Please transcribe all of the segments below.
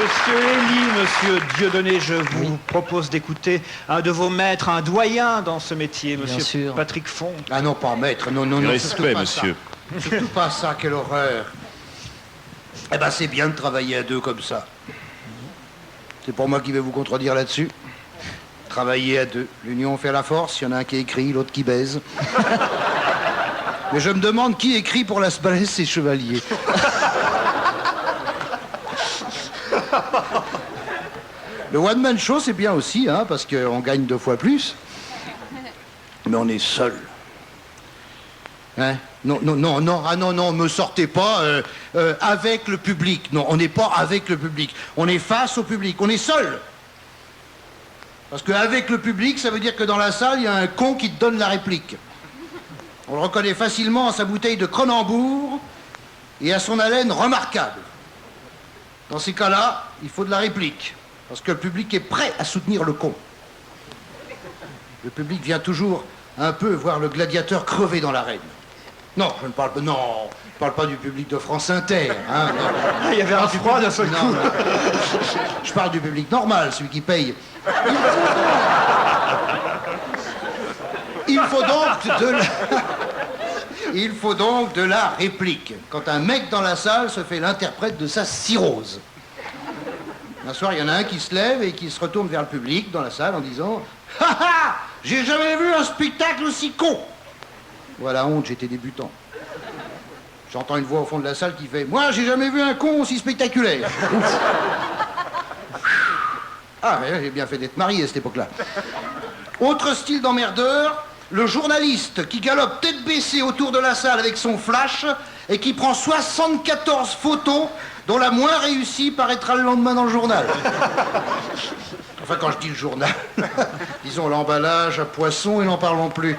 Monsieur Elie, monsieur Dieudonné, je vous propose d'écouter un de vos maîtres, un doyen dans ce métier, monsieur Patrick Font. Ah non, pas maître, non, non, Du non. respect, monsieur. Surtout pas ça, quelle horreur. Eh ben, c'est bien de travailler à deux comme ça. C'est pour moi qui vais vous contredire là-dessus. Travailler à deux. L'union fait la force, il y en a un qui écrit, l'autre qui baise. Mais je me demande qui écrit pour Las Palais et Chevalier. Le one-man show, c'est bien aussi, hein, parce qu'on gagne 2 fois plus. Mais on est seul. Hein? Non, non, non, non, ah non, non, me sortez pas avec le public. Non, on n'est pas avec le public. On est face au public. On est seul. Parce qu'avec le public, ça veut dire que dans la salle, il y a un con qui te donne la réplique. On le reconnaît facilement à sa bouteille de Cronenbourg et à son haleine remarquable. Dans ces cas-là, il faut de la réplique. Parce que le public est prêt à soutenir le con. Le public vient toujours un peu voir le gladiateur crever dans l'arène. Non, je ne parle pas. Non, je parle pas du public de France Inter. Hein, il y avait un froid d'un seul coup. Je parle du public normal, celui qui paye. Il faut donc de la réplique. Quand un mec dans la salle se fait l'interprète de sa cirrhose. Un soir, il y en a un qui se lève et qui se retourne vers le public dans la salle en disant « Ha ha, j'ai jamais vu un spectacle aussi con !» Voilà, honte, j'étais débutant. J'entends une voix au fond de la salle qui fait « Moi, j'ai jamais vu un con aussi spectaculaire !» Ah, mais j'ai bien fait d'être marié à cette époque-là. Autre style d'emmerdeur, le journaliste qui galope tête baissée autour de la salle avec son flash et qui prend 74 photos dont la moins réussie paraîtra le lendemain dans le journal. Enfin, quand je dis le journal, disons l'emballage à poisson et n'en parlons plus.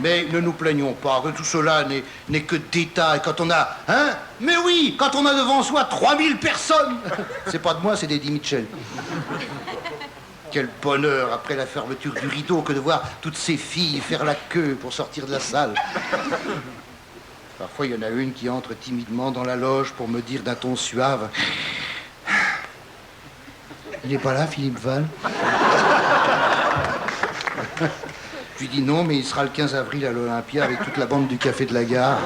Mais ne nous plaignons pas, que tout cela n'est que détail. Quand on a... Hein? Mais oui, quand on a devant soi 3000 personnes. C'est pas de moi, c'est d'Eddie Mitchell. Quel bonheur, après la fermeture du rideau, que de voir toutes ces filles faire la queue pour sortir de la salle. Parfois, il y en a une qui entre timidement dans la loge pour me dire d'un ton suave « Il n'est pas là, Philippe Val ?» Je lui dis non, mais il sera le 15 avril à l'Olympia avec toute la bande du Café de la Gare.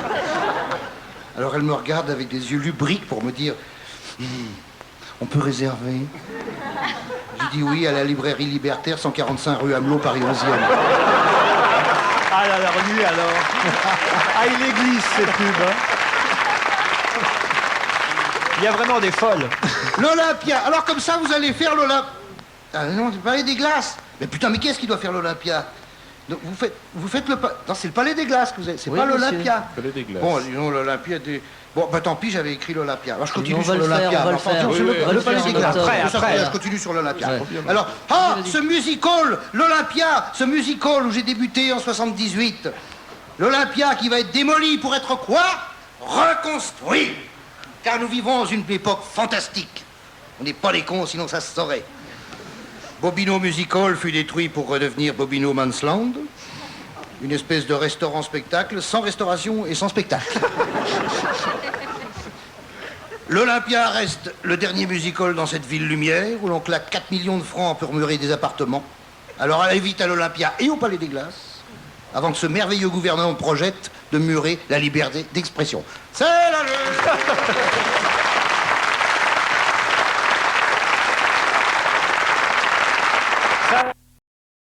Alors elle me regarde avec des yeux lubriques pour me dire on peut réserver. Je dis oui, à la librairie libertaire, 145 rue Hamelot, Paris 11e. Ah là, la renuit alors. Ah, il les glisse, ces pubs. Hein. Il y a vraiment des folles. L'Olympia. Alors comme ça, vous allez faire l'Olympia. Ah non, c'est le Palais des Glaces. Mais putain, mais qu'est-ce qui doit faire l'Olympia? Donc vous faites le... Non, c'est le Palais des Glaces que vous avez. C'est oui, pas l'Olympia. Palais des Glaces. Bon, disons l'Olympia des... Bon, bah tant pis, j'avais écrit l'Olympia. Alors je continue sur l'Olympia. Le Palais des Glaces. Après. Je continue sur l'Olympia. Ouais. Alors, ce musical, l'Olympia, ce musical où j'ai débuté en 78. L'Olympia qui va être démoli pour être quoi? Reconstruit. Car nous vivons dans une époque fantastique. On n'est pas les cons, sinon ça se saurait. Bobino Musical fut détruit pour redevenir Bobino Mansland. Une espèce de restaurant-spectacle sans restauration et sans spectacle. L'Olympia reste le dernier musical dans cette ville lumière où l'on claque 4 millions de francs pour murer des appartements. Alors allez vite à l'Olympia et au Palais des Glaces avant que ce merveilleux gouvernement projette de murer la liberté d'expression. C'est la lutte.